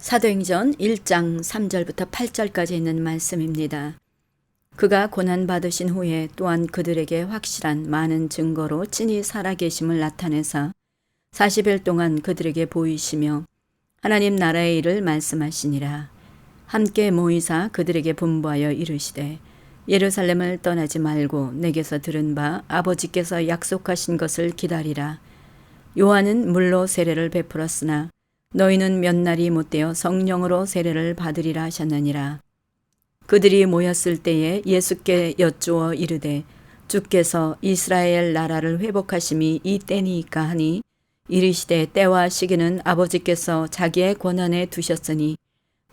사도행전 1장 3절부터 8절까지 있는 말씀입니다. 그가 고난받으신 후에 또한 그들에게 확실한 많은 증거로 친히 살아계심을 나타내사 40일 동안 그들에게 보이시며 하나님 나라의 일을 말씀하시니라. 함께 모이사 그들에게 분부하여 이르시되 예루살렘을 떠나지 말고 내게서 들은 바 아버지께서 약속하신 것을 기다리라. 요한은 물로 세례를 베풀었으나 너희는 몇 날이 못되어 성령으로 세례를 받으리라 하셨느니라. 그들이 모였을 때에 예수께 여쭈어 이르되 주께서 이스라엘 나라를 회복하심이 이 때니이까 하니 이르시되 때와 시기는 아버지께서 자기의 권한에 두셨으니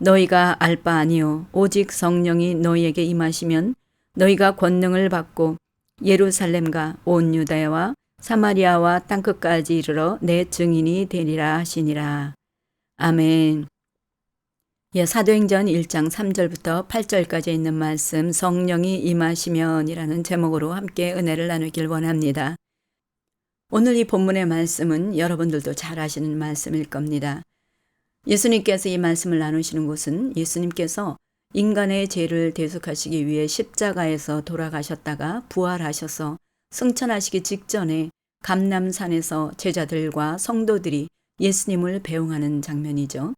너희가 알 바 아니요 오직 성령이 너희에게 임하시면 너희가 권능을 받고 예루살렘과 온 유다야와 사마리아와 땅끝까지 이르러 내 증인이 되리라 하시니라. 아멘. 사도행전 1장 3절부터 8절까지 있는 말씀 성령이 임하시면이라는 제목으로 함께 은혜를 나누길 원합니다. 오늘 이 본문의 말씀은 여러분들도 잘 아시는 말씀일 겁니다. 예수님께서 이 말씀을 나누시는 곳은 예수님께서 인간의 죄를 대속하시기 위해 십자가에서 돌아가셨다가 부활하셔서 승천하시기 직전에 감람산에서 제자들과 성도들이 예수님을 배웅하는 장면이죠.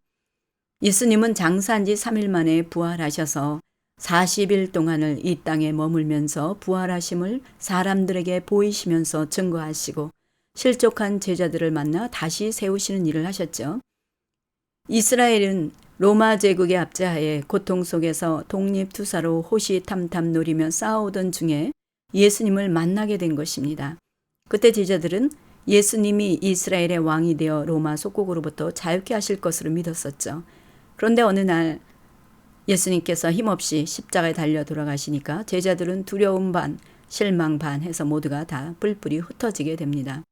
예수님은 장사한 지 3일 만에 부활하셔서 40일 동안을 이 땅에 머물면서 부활하심을 사람들에게 보이시면서 증거하시고 실족한 제자들을 만나 다시 세우시는 일을 하셨죠. 이스라엘은 로마 제국의 압제하에 고통 속에서 독립투사로 호시탐탐 노리며 싸우던 중에 예수님을 만나게 된 것입니다. 그때 제자들은 예수님이 이스라엘의 왕이 되어 로마 속국으로부터 자유케 하실 것으로 믿었었죠. 그런데 어느 날 예수님께서 힘없이 십자가에 달려 돌아가시니까 제자들은 두려움 반, 실망 반 해서 모두가 다 뿔뿔이 흩어지게 됩니다.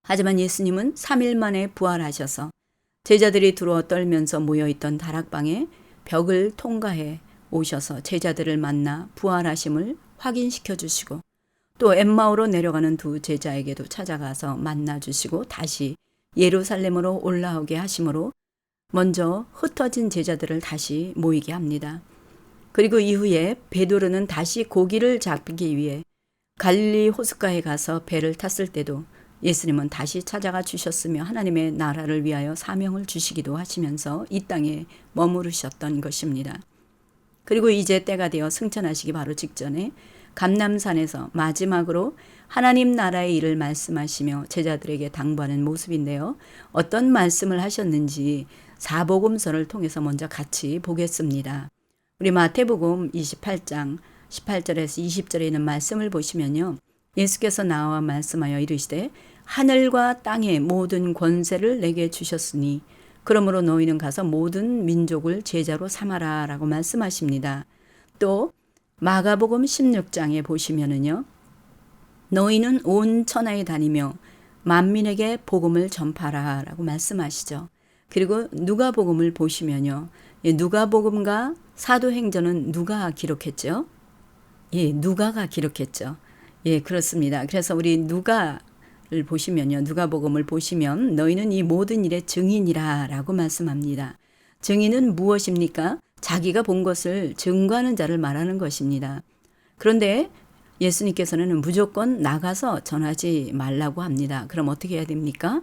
하지만 예수님은 3일 만에 부활하셔서 제자들이 두려워 떨면서 모여있던 다락방에 벽을 통과해 오셔서 제자들을 만나 부활하심을 확인시켜 주시고 또 엠마오로 내려가는 두 제자에게도 찾아가서 만나주시고 다시 예루살렘으로 올라오게 하심으로 먼저 흩어진 제자들을 다시 모이게 합니다. 그리고 이후에 베드로는 다시 고기를 잡기 위해 갈릴리 호숫가에 가서 배를 탔을 때도 예수님은 다시 찾아가 주셨으며 하나님의 나라를 위하여 사명을 주시기도 하시면서 이 땅에 머무르셨던 것입니다. 그리고 이제 때가 되어 승천하시기 바로 직전에 감람산에서 마지막으로 하나님 나라의 일을 말씀하시며 제자들에게 당부하는 모습인데요. 어떤 말씀을 하셨는지 사복음서를 통해서 먼저 같이 보겠습니다. 우리 마태복음 28장 18절에서 20절에 있는 말씀을 보시면요. 예수께서 나와 말씀하여 이르시되 하늘과 땅의 모든 권세를 내게 주셨으니 그러므로 너희는 가서 모든 민족을 제자로 삼아라 라고 말씀하십니다. 또 마가복음 16장에 보시면은요. 너희는 온 천하에 다니며 만민에게 복음을 전파라 라고 말씀하시죠. 그리고 누가복음을 보시면요. 누가복음과 사도행전은 누가 기록했죠? 누가가 기록했죠. 그렇습니다. 그래서 우리 누가를 보시면요. 누가복음을 보시면 너희는 이 모든 일의 증인이라 라고 말씀합니다. 증인은 무엇입니까? 자기가 본 것을 증거하는 자를 말하는 것입니다. 그런데 예수님께서는 무조건 나가서 전하지 말라고 합니다. 그럼 어떻게 해야 됩니까?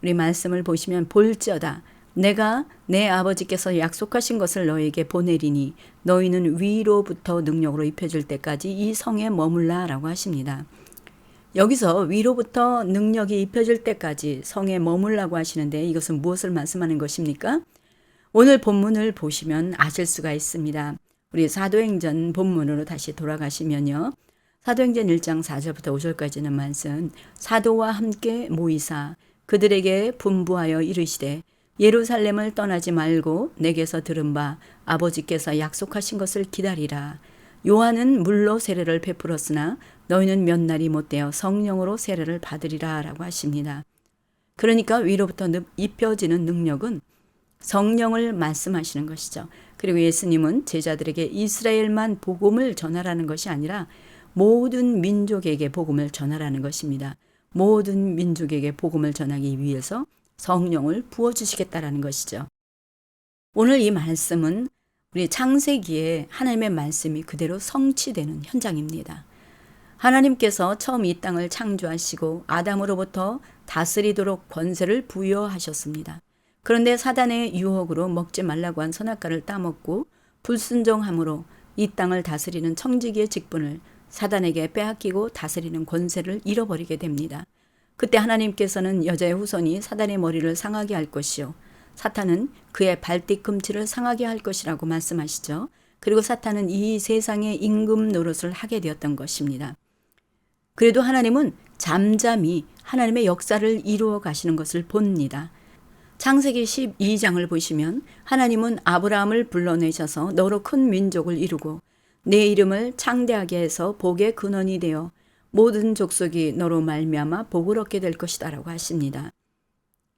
우리 말씀을 보시면 볼지어다 내가 내 아버지께서 약속하신 것을 너에게 보내리니 너희는 위로부터 능력으로 입혀질 때까지 이 성에 머물라 라고 하십니다. 여기서 위로부터 능력이 입혀질 때까지 성에 머물라고 하시는데 이것은 무엇을 말씀하는 것입니까? 오늘 본문을 보시면 아실 수가 있습니다. 우리 사도행전 본문으로 다시 돌아가시면요. 사도행전 1장 4절부터 5절까지는 말씀 사도와 함께 모이사 그들에게 분부하여 이르시되 예루살렘을 떠나지 말고 내게서 들은 바 아버지께서 약속하신 것을 기다리라. 요한은 물로 세례를 베풀었으나 너희는 몇 날이 못되어 성령으로 세례를 받으리라 라고 하십니다. 그러니까 위로부터 입혀지는 능력은 성령을 말씀하시는 것이죠. 그리고 예수님은 제자들에게 이스라엘만 복음을 전하라는 것이 아니라 모든 민족에게 복음을 전하라는 것입니다. 모든 민족에게 복음을 전하기 위해서 성령을 부어주시겠다라는 것이죠. 오늘 이 말씀은 우리 창세기에 하나님의 말씀이 그대로 성취되는 현장입니다. 하나님께서 처음 이 땅을 창조하시고 아담으로부터 다스리도록 권세를 부여하셨습니다. 그런데 사단의 유혹으로 먹지 말라고 한 선악과를 따먹고 불순종함으로 이 땅을 다스리는 청지기의 직분을 사단에게 빼앗기고 다스리는 권세를 잃어버리게 됩니다. 그때 하나님께서는 여자의 후손이 사단의 머리를 상하게 할 것이요 사탄은 그의 발뒤꿈치를 상하게 할 것이라고 말씀하시죠. 그리고 사탄은 이 세상의 임금 노릇을 하게 되었던 것입니다. 그래도 하나님은 잠잠히 하나님의 역사를 이루어 가시는 것을 봅니다. 창세기 12장을 보시면 하나님은 아브라함을 불러내셔서 너로 큰 민족을 이루고 내 이름을 창대하게 해서 복의 근원이 되어 모든 족속이 너로 말미암아 복을 얻게 될 것이다 라고 하십니다.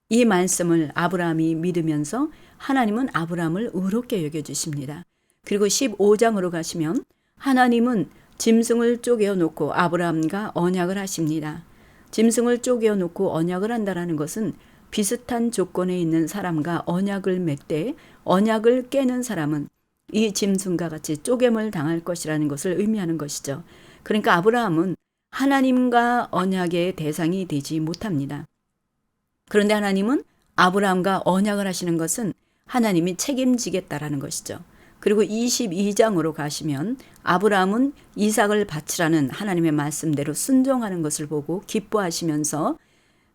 이 말씀을 아브라함이 믿으면서 하나님은 아브라함을 의롭게 여겨주십니다. 그리고 15장으로 가시면 하나님은 짐승을 쪼개어 놓고 아브라함과 언약을 하십니다. 짐승을 쪼개어 놓고 언약을 한다는 것은 비슷한 조건에 있는 사람과 언약을 맺되 언약을 깨는 사람은 이 짐승과 같이 쪼개물 당할 것이라는 것을 의미하는 것이죠. 그러니까 아브라함은 하나님과 언약의 대상이 되지 못합니다. 그런데 하나님은 아브라함과 언약을 하시는 것은 하나님이 책임지겠다라는 것이죠. 그리고 22장으로 가시면 아브라함은 이삭을 바치라는 하나님의 말씀대로 순종하는 것을 보고 기뻐하시면서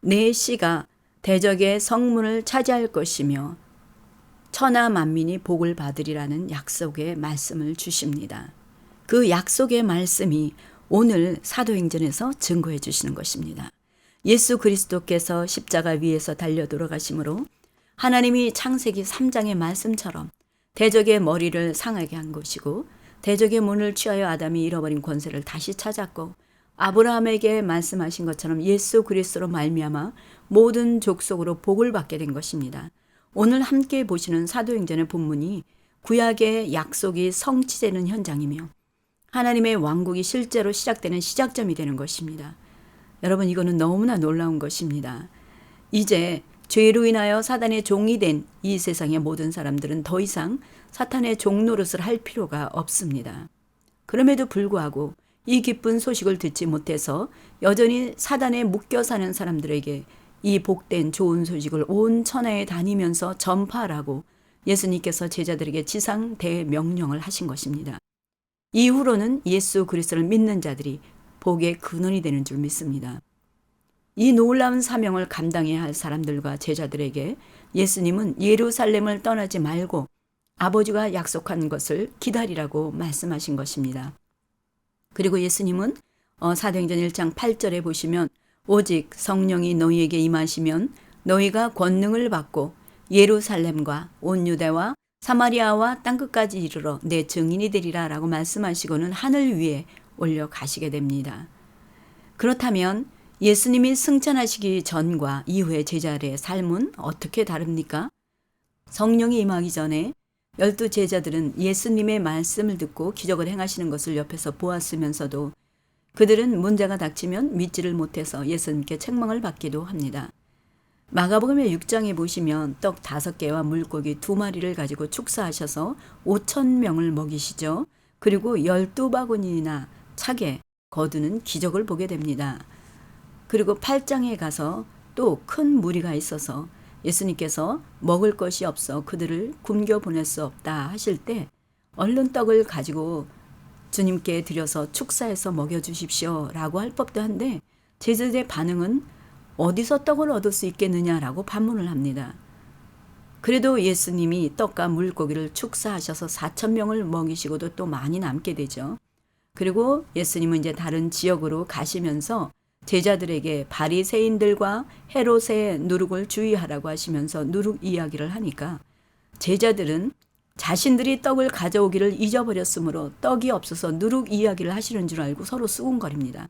내 씨가 대적의 성문을 차지할 것이며 천하 만민이 복을 받으리라는 약속의 말씀을 주십니다. 그 약속의 말씀이 오늘 사도행전에서 증거해 주시는 것입니다. 예수 그리스도께서 십자가 위에서 달려 돌아가심으로 하나님이 창세기 3장의 말씀처럼 대적의 머리를 상하게 한 것이고 대적의 문을 취하여 아담이 잃어버린 권세를 다시 찾았고 아브라함에게 말씀하신 것처럼 예수 그리스도로 말미암아 모든 족속으로 복을 받게 된 것입니다. 오늘 함께 보시는 사도행전의 본문이 구약의 약속이 성취되는 현장이며 하나님의 왕국이 실제로 시작되는 시작점이 되는 것입니다. 여러분, 이거는 너무나 놀라운 것입니다. 이제 죄로 인하여 사단의 종이 된 이 세상의 모든 사람들은 더 이상 사탄의 종 노릇을 할 필요가 없습니다. 그럼에도 불구하고 이 기쁜 소식을 듣지 못해서 여전히 사단에 묶여 사는 사람들에게 이 복된 좋은 소식을 온 천하에 다니면서 전파하라고 예수님께서 제자들에게 지상 대명령을 하신 것입니다. 이후로는 예수 그리스도를 믿는 자들이 복의 근원이 되는 줄 믿습니다. 이 놀라운 사명을 감당해야 할 사람들과 제자들에게 예수님은 예루살렘을 떠나지 말고 아버지가 약속한 것을 기다리라고 말씀하신 것입니다. 그리고 예수님은 사도행전 1장 8절에 보시면 오직 성령이 너희에게 임하시면 너희가 권능을 받고 예루살렘과 온 유대와 사마리아와 땅끝까지 이르러 내 증인이 되리라 라고 말씀하시고는 하늘 위에 올려가시게 됩니다. 그렇다면 예수님이 승천하시기 전과 이후의 제자들의 삶은 어떻게 다릅니까? 성령이 임하기 전에 12 제자들은 예수님의 말씀을 듣고 기적을 행하시는 것을 옆에서 보았으면서도 그들은 문제가 닥치면 믿지를 못해서 예수님께 책망을 받기도 합니다. 마가복음의 6장에 보시면 떡 5개와 물고기 2마리를 가지고 축사하셔서 5,000명을 먹이시죠. 그리고 12바구니나 차게 거두는 기적을 보게 됩니다. 그리고 8장에 가서 또 큰 무리가 있어서 예수님께서 먹을 것이 없어 그들을 굶겨 보낼 수 없다 하실 때 얼른 떡을 가지고 주님께 드려서 축사해서 먹여주십시오 라고 할 법도 한데 제자들의 반응은 어디서 떡을 얻을 수 있겠느냐라고 반문을 합니다. 그래도 예수님이 떡과 물고기를 축사하셔서 4,000명을 먹이시고도 또 많이 남게 되죠. 그리고 예수님은 이제 다른 지역으로 가시면서 제자들에게 바리새인들과 헤롯의 누룩을 주의하라고 하시면서 누룩 이야기를 하니까 제자들은 자신들이 떡을 가져오기를 잊어버렸으므로 떡이 없어서 누룩 이야기를 하시는 줄 알고 서로 수군거립니다.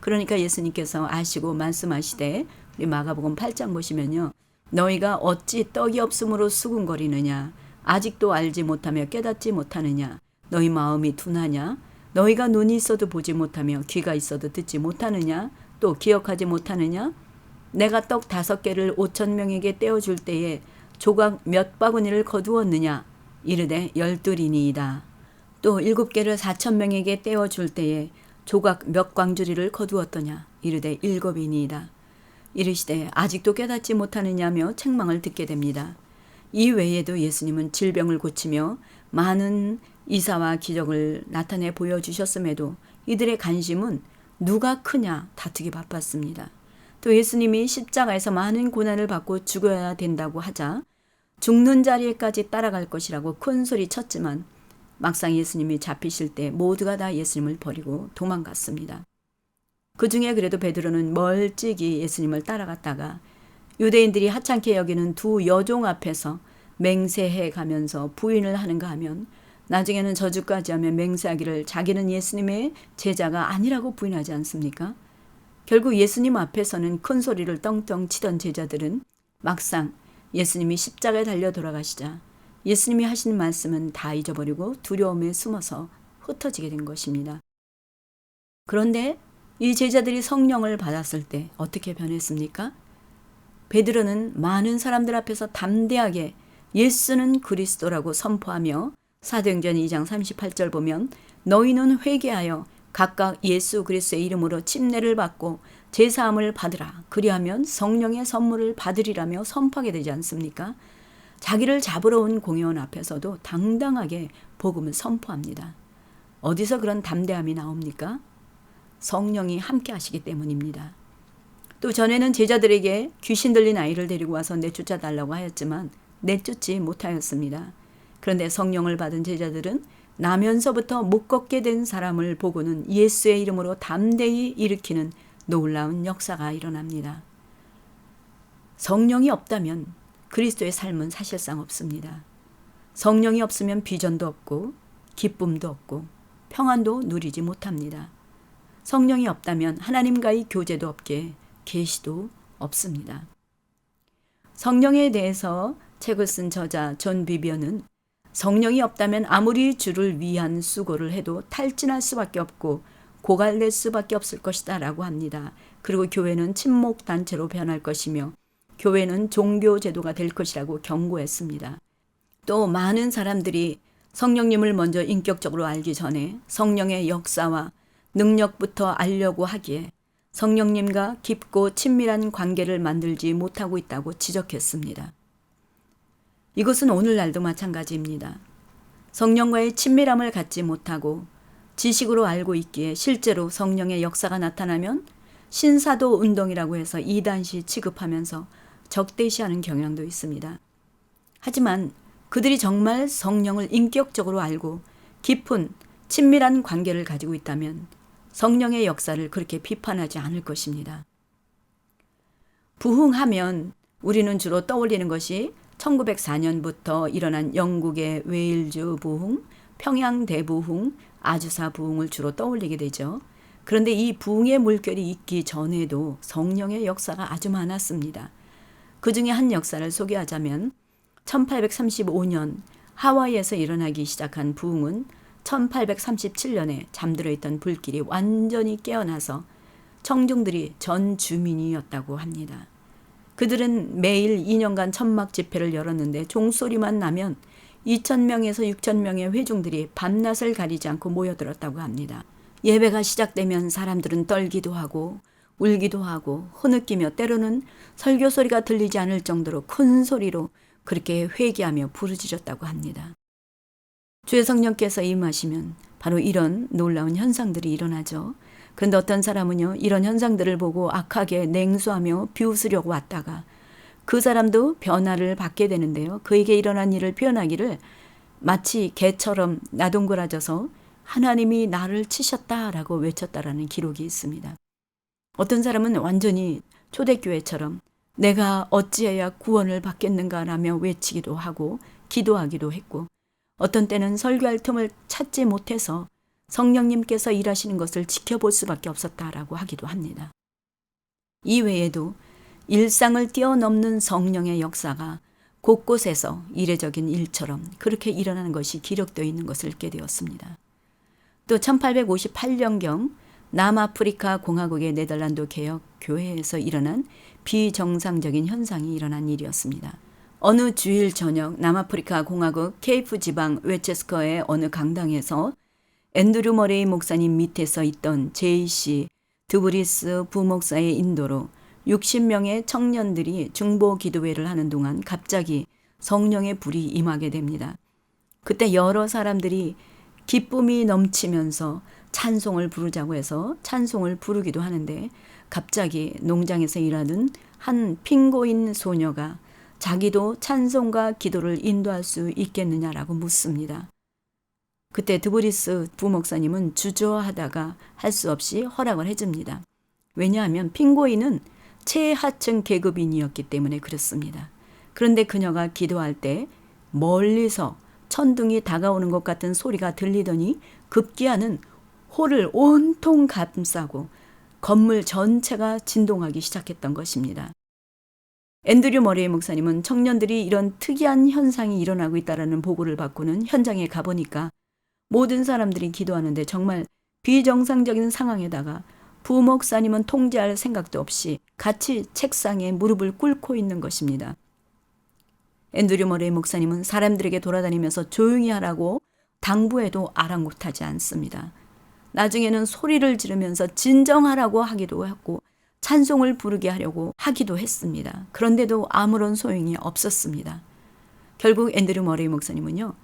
그러니까 예수님께서 아시고 말씀하시되 우리 마가복음 8장 보시면요. 너희가 어찌 떡이 없으므로 수군거리느냐 아직도 알지 못하며 깨닫지 못하느냐 너희 마음이 둔하냐 너희가 눈이 있어도 보지 못하며 귀가 있어도 듣지 못하느냐 또 기억하지 못하느냐 내가 떡 5개를 5,000명에게 떼어줄 때에 조각 몇 바구니를 거두었느냐? 이르되 12리니이다. 또 7개를 4,000명에게 떼어줄 때에 조각 몇 광주리를 거두었더냐? 이르되 7이니이다. 이르시되 아직도 깨닫지 못하느냐며 책망을 듣게 됩니다. 이 외에도 예수님은 질병을 고치며 많은 이사와 기적을 나타내 보여주셨음에도 이들의 관심은 누가 크냐 다투기 바빴습니다. 또 예수님이 십자가에서 많은 고난을 받고 죽어야 된다고 하자 죽는 자리에까지 따라갈 것이라고 큰 소리 쳤지만 막상 예수님이 잡히실 때 모두가 다 예수님을 버리고 도망갔습니다. 그 중에 그래도 베드로는 멀찍이 예수님을 따라갔다가 유대인들이 하찮게 여기는 두 여종 앞에서 맹세해 가면서 부인을 하는가 하면 나중에는 저주까지 하며 맹세하기를 자기는 예수님의 제자가 아니라고 부인하지 않습니까? 결국 예수님 앞에서는 큰 소리를 떵떵 치던 제자들은 막상 예수님이 십자가에 달려 돌아가시자 예수님이 하신 말씀은 다 잊어버리고 두려움에 숨어서 흩어지게 된 것입니다. 그런데 이 제자들이 성령을 받았을 때 어떻게 변했습니까? 베드로는 많은 사람들 앞에서 담대하게 예수는 그리스도라고 선포하며 사도행전 2장 38절 보면 너희는 회개하여 각각 예수 그리스도의 이름으로 침례를 받고 제사함을 받으라. 그리하면 성령의 선물을 받으리라며 선포하게 되지 않습니까? 자기를 잡으러 온 공회원 앞에서도 당당하게 복음을 선포합니다. 어디서 그런 담대함이 나옵니까? 성령이 함께 하시기 때문입니다. 또 전에는 제자들에게 귀신 들린 아이를 데리고 와서 내쫓아 달라고 하였지만 내쫓지 못하였습니다. 그런데 성령을 받은 제자들은 나면서부터 못 걷게 된 사람을 보고는 예수의 이름으로 담대히 일으키는 놀라운 역사가 일어납니다. 성령이 없다면 그리스도의 삶은 사실상 없습니다. 성령이 없으면 비전도 없고 기쁨도 없고 평안도 누리지 못합니다. 성령이 없다면 하나님과의 교제도 없게 계시도 없습니다. 성령에 대해서 책을 쓴 저자 존 비비언은 성령이 없다면 아무리 주를 위한 수고를 해도 탈진할 수밖에 없고 고갈될 수밖에 없을 것이다 라고 합니다. 그리고 교회는 침묵단체로 변할 것이며 교회는 종교제도가 될 것이라고 경고했습니다. 또 많은 사람들이 성령님을 먼저 인격적으로 알기 전에 성령의 역사와 능력부터 알려고 하기에 성령님과 깊고 친밀한 관계를 만들지 못하고 있다고 지적했습니다. 이것은 오늘날도 마찬가지입니다. 성령과의 친밀함을 갖지 못하고 지식으로 알고 있기에 실제로 성령의 역사가 나타나면 신사도 운동이라고 해서 이단시 취급하면서 적대시하는 경향도 있습니다. 하지만 그들이 정말 성령을 인격적으로 알고 깊은 친밀한 관계를 가지고 있다면 성령의 역사를 그렇게 비판하지 않을 것입니다. 부흥하면 우리는 주로 떠올리는 것이 1904년부터 일어난 영국의 웨일즈 부흥, 평양 대부흥, 아주사 부흥을 주로 떠올리게 되죠. 그런데 이 부흥의 물결이 있기 전에도 성령의 역사가 아주 많았습니다. 그 중에 한 역사를 소개하자면 1835년 하와이에서 일어나기 시작한 부흥은 1837년에 잠들어 있던 불길이 완전히 깨어나서 청중들이 전 주민이었다고 합니다. 그들은 매일 2년간 천막 집회를 열었는데 종소리만 나면 2,000명에서 6,000명의 회중들이 밤낮을 가리지 않고 모여들었다고 합니다. 예배가 시작되면 사람들은 떨기도 하고 울기도 하고 흐느끼며 때로는 설교 소리가 들리지 않을 정도로 큰 소리로 그렇게 회개하며 부르짖었다고 합니다. 주의 성령께서 임하시면 바로 이런 놀라운 현상들이 일어나죠. 그런데 어떤 사람은요, 이런 현상들을 보고 악하게 냉소하며 비웃으려고 왔다가 그 사람도 변화를 받게 되는데요. 그에게 일어난 일을 표현하기를 마치 개처럼 나동그라져서 하나님이 나를 치셨다라고 외쳤다라는 기록이 있습니다. 어떤 사람은 완전히 초대교회처럼 내가 어찌해야 구원을 받겠는가라며 외치기도 하고 기도하기도 했고, 어떤 때는 설교할 틈을 찾지 못해서 성령님께서 일하시는 것을 지켜볼 수밖에 없었다라고 하기도 합니다. 이외에도 일상을 뛰어넘는 성령의 역사가 곳곳에서 이례적인 일처럼 그렇게 일어나는 것이 기록되어 있는 것을 읽게 되었습니다. 또 1858년경 남아프리카 공화국의 네덜란드 개혁 교회에서 일어난 비정상적인 현상이 일어난 일이었습니다. 어느 주일 저녁 남아프리카 공화국 케이프 지방 웨체스커의 어느 강당에서 앤드류 머레이 목사님 밑에서 있던 J.C. 드브리스 부목사의 인도로 60명의 청년들이 중보 기도회를 하는 동안 갑자기 성령의 불이 임하게 됩니다. 그때 여러 사람들이 기쁨이 넘치면서 찬송을 부르자고 해서 찬송을 부르기도 하는데 갑자기 농장에서 일하는 한 핑고인 소녀가 자기도 찬송과 기도를 인도할 수 있겠느냐라고 묻습니다. 그때 드브리스 부목사님은 주저하다가 할 수 없이 허락을 해줍니다. 왜냐하면 핑고인은 최하층 계급인이었기 때문에 그렇습니다. 그런데 그녀가 기도할 때 멀리서 천둥이 다가오는 것 같은 소리가 들리더니 급기야는 홀을 온통 감싸고 건물 전체가 진동하기 시작했던 것입니다. 앤드류 머레이 목사님은 청년들이 이런 특이한 현상이 일어나고 있다는 보고를 받고는 현장에 가보니까 모든 사람들이 기도하는데 정말 비정상적인 상황에다가 부목사님은 통제할 생각도 없이 같이 책상에 무릎을 꿇고 있는 것입니다. 앤드류 머레이 목사님은 사람들에게 돌아다니면서 조용히 하라고 당부해도 아랑곳하지 않습니다. 나중에는 소리를 지르면서 진정하라고 하기도 했고 찬송을 부르게 하려고 하기도 했습니다. 그런데도 아무런 소용이 없었습니다. 결국 앤드류 머레이 목사님은요.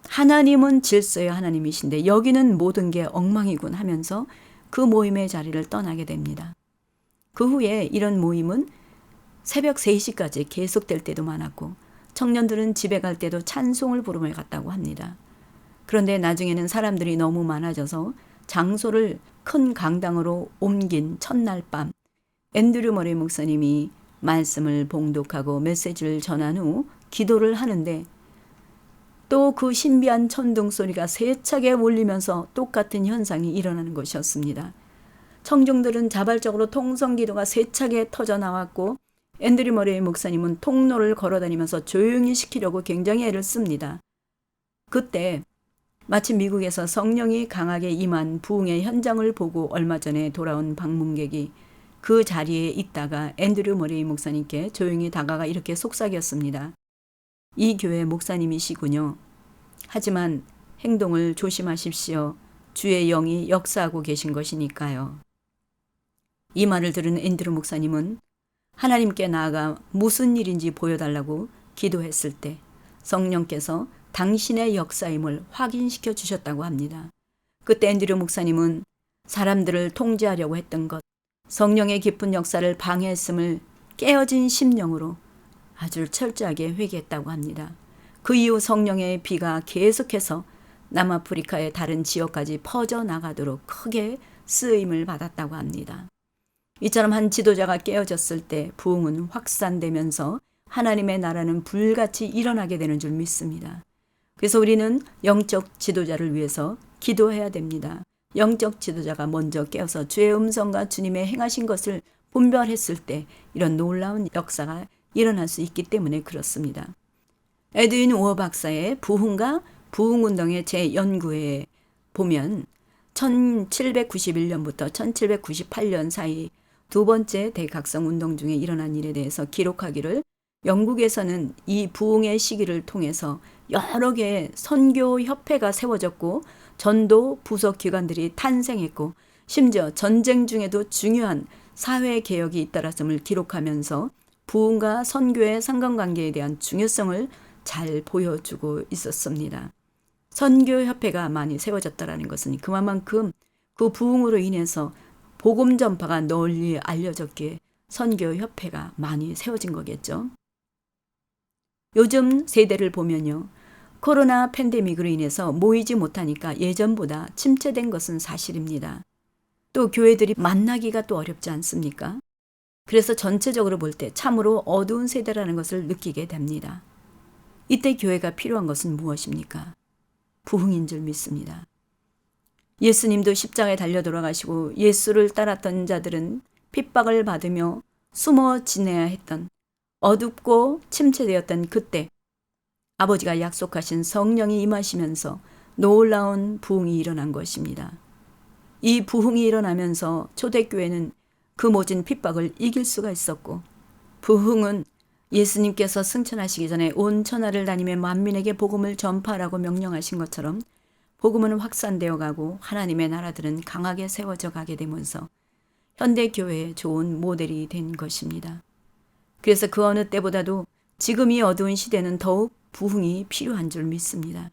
하나님은 질서의 하나님이신데 여기는 모든 게 엉망이군 하면서 그 모임의 자리를 떠나게 됩니다. 그 후에 이런 모임은 새벽 3시까지 계속될 때도 많았고 청년들은 집에 갈 때도 찬송을 부르며 갔다고 합니다. 그런데 나중에는 사람들이 너무 많아져서 장소를 큰 강당으로 옮긴 첫날 밤 앤드류 머레이 목사님이 말씀을 봉독하고 메시지를 전한 후 기도를 하는데 또 그 신비한 천둥 소리가 세차게 울리면서 똑같은 현상이 일어나는 것이었습니다. 청중들은 자발적으로 통성기도가 세차게 터져 나왔고 앤드류 머레이 목사님은 통로를 걸어다니면서 조용히 시키려고 굉장히 애를 씁니다. 그때 마침 미국에서 성령이 강하게 임한 부흥의 현장을 보고 얼마 전에 돌아온 방문객이 그 자리에 있다가 앤드류 머레이 목사님께 조용히 다가가 이렇게 속삭였습니다. 이 교회 목사님이시군요. 하지만 행동을 조심하십시오. 주의 영이 역사하고 계신 것이니까요. 이 말을 들은 앤드류 목사님은 하나님께 나아가 무슨 일인지 보여달라고 기도했을 때 성령께서 당신의 역사임을 확인시켜 주셨다고 합니다. 그때 앤드류 목사님은 사람들을 통제하려고 했던 것, 성령의 깊은 역사를 방해했음을 깨어진 심령으로 아주 철저하게 회개했다고 합니다. 그 이후 성령의 비가 계속해서 남아프리카의 다른 지역까지 퍼져나가도록 크게 쓰임을 받았다고 합니다. 이처럼 한 지도자가 깨어졌을 때 부흥은 확산되면서 하나님의 나라는 불같이 일어나게 되는 줄 믿습니다. 그래서 우리는 영적 지도자를 위해서 기도해야 됩니다. 영적 지도자가 먼저 깨어서 주의 음성과 주님의 행하신 것을 분별했을 때 이런 놀라운 역사가 일어날 수 있기 때문에 그렇습니다. 에드윈 우어 박사의 부흥과 부흥운동의 제연구에 보면 1791년부터 1798년 사이 두 번째 대각성운동 중에 일어난 일에 대해서 기록하기를 영국에서는 이 부흥의 시기를 통해서 여러 개의 선교협회가 세워졌고 전도 부속기관들이 탄생했고 심지어 전쟁 중에도 중요한 사회개혁이 잇따랐음을 기록하면서 부흥과 선교의 상관관계에 대한 중요성을 잘 보여주고 있었습니다. 선교협회가 많이 세워졌다는 것은 그만큼 그 부흥으로 인해서 복음 전파가 널리 알려졌기에 선교협회가 많이 세워진 거겠죠. 요즘 세대를 보면요. 코로나 팬데믹으로 인해서 모이지 못하니까 예전보다 침체된 것은 사실입니다. 또 교회들이 만나기가 또 어렵지 않습니까? 그래서 전체적으로 볼 때 참으로 어두운 세대라는 것을 느끼게 됩니다. 이때 교회가 필요한 것은 무엇입니까? 부흥인 줄 믿습니다. 예수님도 십자가에 달려 돌아가시고 예수를 따랐던 자들은 핍박을 받으며 숨어 지내야 했던 어둡고 침체되었던 그때 아버지가 약속하신 성령이 임하시면서 놀라운 부흥이 일어난 것입니다. 이 부흥이 일어나면서 초대교회는 그 모진 핍박을 이길 수가 있었고 부흥은 예수님께서 승천하시기 전에 온 천하를 다니며 만민에게 복음을 전파하라고 명령하신 것처럼 복음은 확산되어 가고 하나님의 나라들은 강하게 세워져 가게 되면서 현대 교회의 좋은 모델이 된 것입니다. 그래서 그 어느 때보다도 지금 이 어두운 시대는 더욱 부흥이 필요한 줄 믿습니다.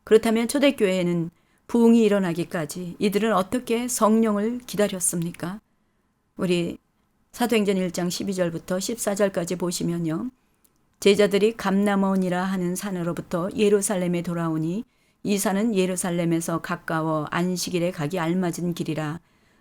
그렇다면 초대교회에는 부흥이 일어나기까지 이들은 어떻게 성령을 기다렸습니까? 우리 사도행전 1장 12절부터 14절까지 보시면요. 제자들이 감람원이라 하는 산으로부터 예루살렘에 돌아오니 이 산은 예루살렘에서 가까워 안식일에 가기 알맞은 길이라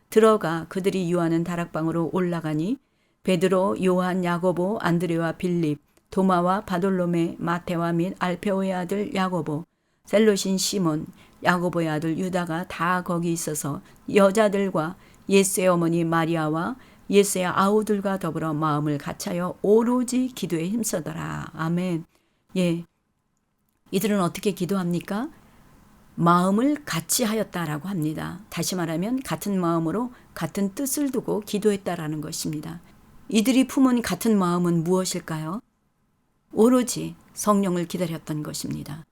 들어가 그들이 유하는 다락방으로 올라가니 베드로, 요한, 야고보, 안드레와 빌립, 도마와 바돌로메, 마테와 및 알페오의 아들 야고보, 셀롯인 시몬, 야고보의 아들 유다가 다 거기 있어서 여자들과 예수의 어머니 마리아와 예수의 아우들과 더불어 마음을 같이하여 오로지 기도에 힘쓰더라. 아멘. 예, 이들은 어떻게 기도합니까? 마음을 같이 하였다라고 합니다. 다시 말하면 같은 마음으로 같은 뜻을 두고 기도했다라는 것입니다. 이들이 품은 같은 마음은 무엇일까요? 오로지 성령을 기다렸던 것입니다.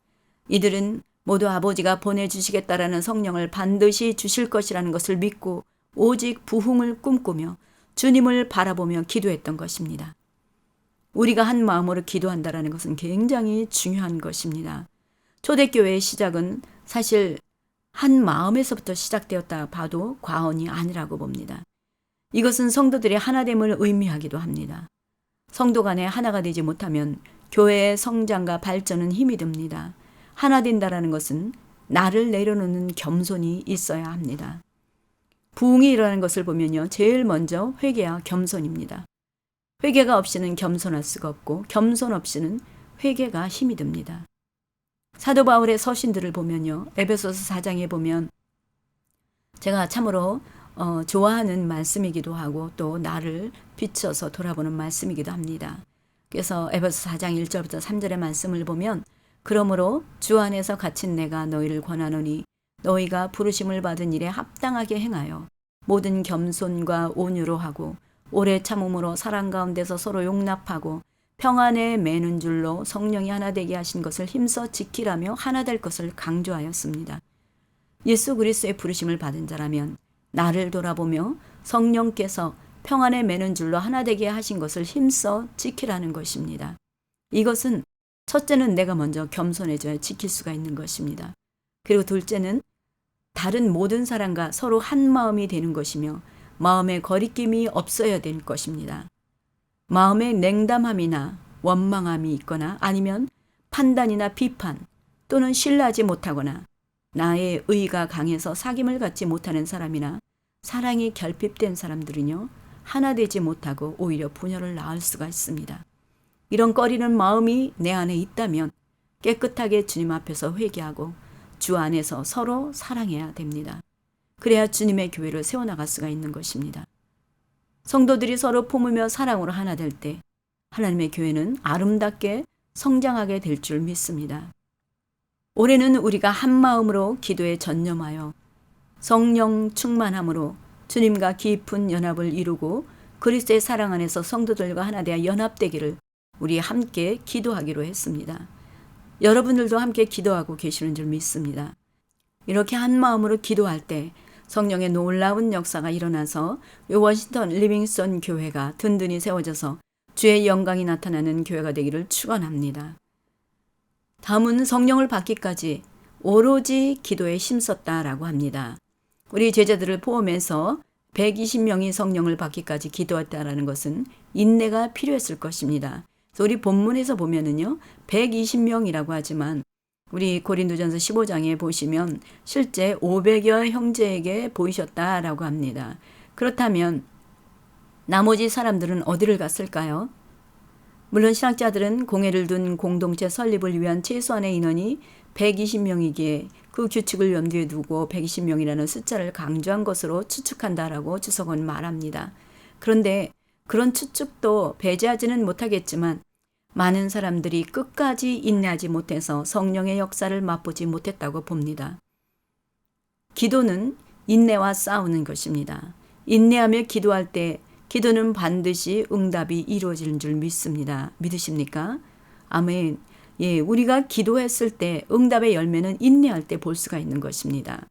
이들은 모두 아버지가 보내주시겠다라는 성령을 반드시 주실 것이라는 것을 믿고 오직 부흥을 꿈꾸며 주님을 바라보며 기도했던 것입니다. 우리가 한 마음으로 기도한다라는 것은 굉장히 중요한 것입니다. 초대교회의 시작은 사실 한 마음에서부터 시작되었다 봐도 과언이 아니라고 봅니다. 이것은 성도들의 하나됨을 의미하기도 합니다. 성도 간에 하나가 되지 못하면 교회의 성장과 발전은 힘이 듭니다. 하나 된다라는 것은 나를 내려놓는 겸손이 있어야 합니다. 부흥이 일어나는 것을 보면요. 제일 먼저 회개와 겸손입니다. 회개가 없이는 겸손할 수가 없고 겸손 없이는 회개가 힘이 듭니다. 사도 바울의 서신들을 보면요. 에베소서 4장에 보면 제가 참으로 좋아하는 말씀이기도 하고 또 나를 비춰서 돌아보는 말씀이기도 합니다. 그래서 에베소서 4장 1절부터 3절의 말씀을 보면 그러므로 주 안에서 갇힌 내가 너희를 권하노니 너희가 부르심을 받은 일에 합당하게 행하여 모든 겸손과 온유로 하고 오래 참음으로 사랑 가운데서 서로 용납하고 평안에 매는 줄로 성령이 하나 되게 하신 것을 힘써 지키라며 하나 될 것을 강조하였습니다. 예수 그리스도의 부르심을 받은 자라면 나를 돌아보며 성령께서 평안에 매는 줄로 하나 되게 하신 것을 힘써 지키라는 것입니다. 이것은 첫째는 내가 먼저 겸손해져야 지킬 수가 있는 것입니다. 그리고 둘째는 다른 모든 사람과 서로 한 마음이 되는 것이며 마음에 거리낌이 없어야 될 것입니다. 마음에 냉담함이나 원망함이 있거나 아니면 판단이나 비판 또는 신뢰하지 못하거나 나의 의가 강해서 사귐을 갖지 못하는 사람이나 사랑이 결핍된 사람들은요. 하나 되지 못하고 오히려 분열을 낳을 수가 있습니다. 이런 꺼리는 마음이 내 안에 있다면 깨끗하게 주님 앞에서 회개하고 주 안에서 서로 사랑해야 됩니다. 그래야 주님의 교회를 세워나갈 수가 있는 것입니다. 성도들이 서로 품으며 사랑으로 하나 될 때 하나님의 교회는 아름답게 성장하게 될 줄 믿습니다. 올해는 우리가 한 마음으로 기도에 전념하여 성령 충만함으로 주님과 깊은 연합을 이루고 그리스도의 사랑 안에서 성도들과 하나 되어 연합되기를 우리 함께 기도하기로 했습니다. 여러분들도 함께 기도하고 계시는 줄 믿습니다. 이렇게 한 마음으로 기도할 때 성령의 놀라운 역사가 일어나서 워싱턴 리빙스턴 교회가 든든히 세워져서 주의 영광이 나타나는 교회가 되기를 축원합니다. 다음은 성령을 받기까지 오로지 기도에 힘썼다라고 합니다. 우리 제자들을 포함해서 120명이 성령을 받기까지 기도했다라는 것은 인내가 필요했을 것입니다. 그래서 우리 본문에서 보면은요, 120명이라고 하지만 우리 고린도전서 15장에 보시면 실제 500여 형제에게 보이셨다라고 합니다. 그렇다면 나머지 사람들은 어디를 갔을까요? 물론 신학자들은 공회를 둔 공동체 설립을 위한 최소한의 인원이 120명이기에 그 규칙을 염두에 두고 120명이라는 숫자를 강조한 것으로 추측한다라고 주석은 말합니다. 그런데 그런 추측도 배제하지는 못하겠지만 많은 사람들이 끝까지 인내하지 못해서 성령의 역사를 맛보지 못했다고 봅니다. 기도는 인내와 싸우는 것입니다. 인내하며 기도할 때 기도는 반드시 응답이 이루어지는 줄 믿습니다. 믿으십니까? 아멘. 예, 우리가 기도했을 때 응답의 열매는 인내할 때 볼 수가 있는 것입니다.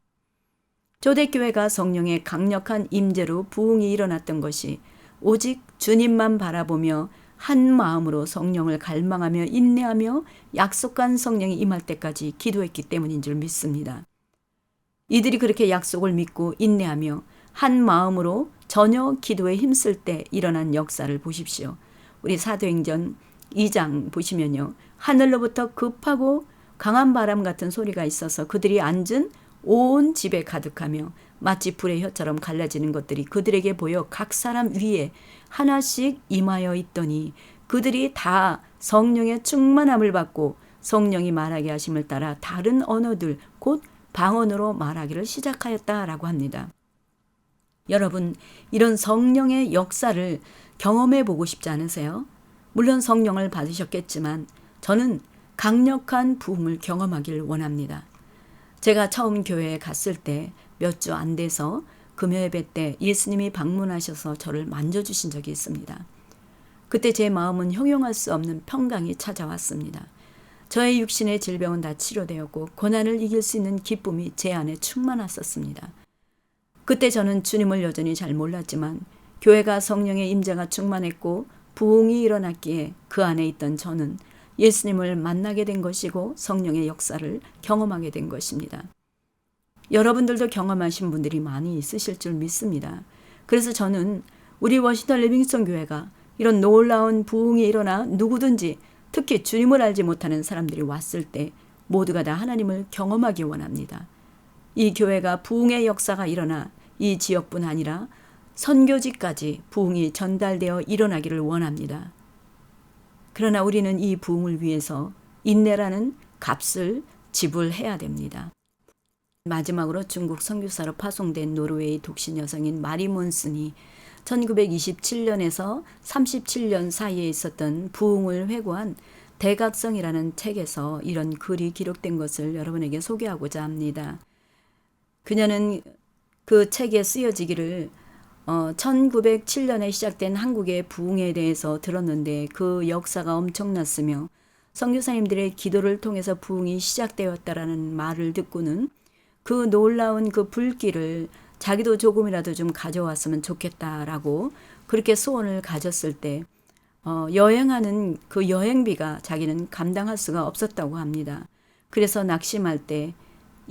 초대교회가 성령의 강력한 임재로 부흥이 일어났던 것이 오직 주님만 바라보며 한 마음으로 성령을 갈망하며 인내하며 약속한 성령이 임할 때까지 기도했기 때문인 줄 믿습니다. 이들이 그렇게 약속을 믿고 인내하며 한 마음으로 전혀 기도에 힘쓸 때 일어난 역사를 보십시오. 우리 사도행전 2장 보시면요. 하늘로부터 급하고 강한 바람 같은 소리가 있어서 그들이 앉은 온 집에 가득하며 마치 불의 혀처럼 갈라지는 것들이 그들에게 보여 각 사람 위에 하나씩 임하여 있더니 그들이 다 성령의 충만함을 받고 성령이 말하게 하심을 따라 다른 언어들 곧 방언으로 말하기를 시작하였다라고 합니다. 여러분, 이런 성령의 역사를 경험해 보고 싶지 않으세요? 물론 성령을 받으셨겠지만 저는 강력한 부흥을 경험하길 원합니다. 제가 처음 교회에 갔을 때 몇 주 안 돼서 금요예배 때 예수님이 방문하셔서 저를 만져주신 적이 있습니다. 그때 제 마음은 형용할 수 없는 평강이 찾아왔습니다. 저의 육신의 질병은 다 치료되었고 고난을 이길 수 있는 기쁨이 제 안에 충만했었습니다. 그때 저는 주님을 여전히 잘 몰랐지만 교회가 성령의 임재가 충만했고 부흥이 일어났기에 그 안에 있던 저는 예수님을 만나게 된 것이고 성령의 역사를 경험하게 된 것입니다. 여러분들도 경험하신 분들이 많이 있으실 줄 믿습니다. 그래서 저는 우리 워싱턴 리빙스톤 교회가 이런 놀라운 부흥이 일어나 누구든지 특히 주님을 알지 못하는 사람들이 왔을 때 모두가 다 하나님을 경험하기 원합니다. 이 교회가 부흥의 역사가 일어나 이 지역뿐 아니라 선교지까지 부흥이 전달되어 일어나기를 원합니다. 그러나 우리는 이 부흥을 위해서 인내라는 값을 지불해야 됩니다. 마지막으로 중국 선교사로 파송된 노르웨이 독신 여성인 마리 몬슨이 1927년에서 37년 사이에 있었던 부흥을 회고한 대각성이라는 책에서 이런 글이 기록된 것을 여러분에게 소개하고자 합니다. 그녀는 그 책에 쓰여지기를 1907년에 시작된 한국의 부흥에 대해서 들었는데 그 역사가 엄청났으며 선교사님들의 기도를 통해서 부흥이 시작되었다라는 말을 듣고는 그 놀라운 그 불길을 자기도 조금이라도 좀 가져왔으면 좋겠다라고 그렇게 소원을 가졌을 때 여행하는 그 여행비가 자기는 감당할 수가 없었다고 합니다. 그래서 낙심할 때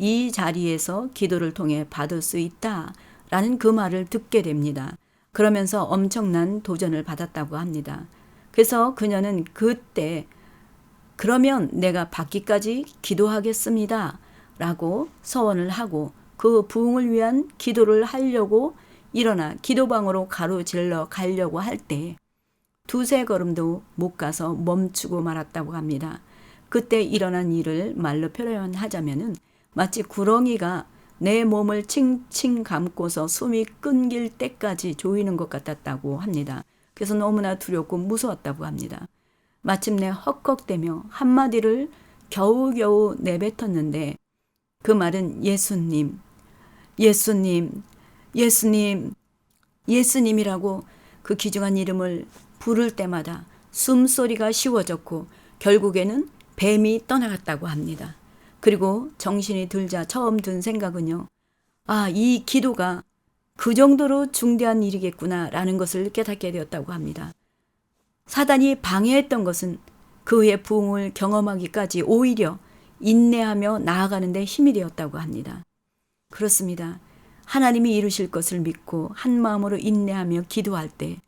이 자리에서 기도를 통해 받을 수 있다라는 그 말을 듣게 됩니다. 그러면서 엄청난 도전을 받았다고 합니다. 그래서 그녀는 그때 그러면 내가 받기까지 기도하겠습니다 라고 서원을 하고 그 부흥을 위한 기도를 하려고 일어나 기도방으로 가로질러 가려고 할 때 두세 걸음도 못 가서 멈추고 말았다고 합니다. 그때 일어난 일을 말로 표현하자면은 마치 구렁이가 내 몸을 칭칭 감고서 숨이 끊길 때까지 조이는 것 같았다고 합니다. 그래서 너무나 두렵고 무서웠다고 합니다. 마침내 헉헉대며 한마디를 겨우겨우 내뱉었는데 그 말은 예수님, 예수님, 예수님, 예수님이라고 그 귀중한 이름을 부를 때마다 숨소리가 쉬워졌고 결국에는 뱀이 떠나갔다고 합니다. 그리고 정신이 들자 처음 든 생각은요. 아, 이 기도가 그 정도로 중대한 일이겠구나 라는 것을 깨닫게 되었다고 합니다. 사단이 방해했던 것은 그의 부흥을 경험하기까지 오히려 인내하며 나아가는 데 힘이 되었다고 합니다. 그렇습니다. 하나님이 이루실 것을 믿고 한 마음으로 인내하며 기도할 때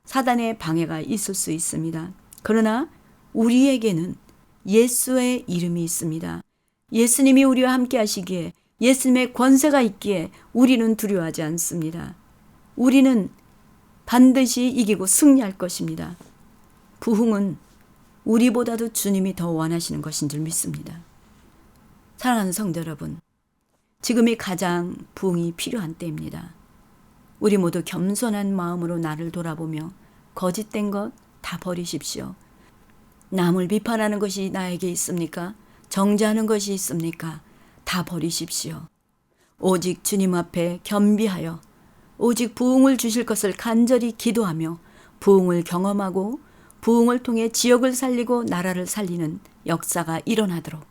사단의 방해가 있을 수 있습니다. 그러나 우리에게는 예수의 이름이 있습니다. 예수님이 우리와 함께 하시기에 예수님의 권세가 있기에 우리는 두려워하지 않습니다. 우리는 반드시 이기고 승리할 것입니다. 부흥은 우리보다도 주님이 더 원하시는 것인 줄 믿습니다. 사랑하는 성도 여러분, 지금이 가장 부흥이 필요한 때입니다. 우리 모두 겸손한 마음으로 나를 돌아보며 거짓된 것 다 버리십시오. 남을 비판하는 것이 나에게 있습니까? 정죄하는 것이 있습니까? 다 버리십시오. 오직 주님 앞에 겸비하여 오직 부흥을 주실 것을 간절히 기도하며 부흥을 경험하고 부흥을 통해 지역을 살리고 나라를 살리는 역사가 일어나도록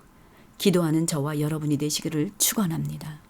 기도하는 저와 여러분이 되시기를 축원합니다.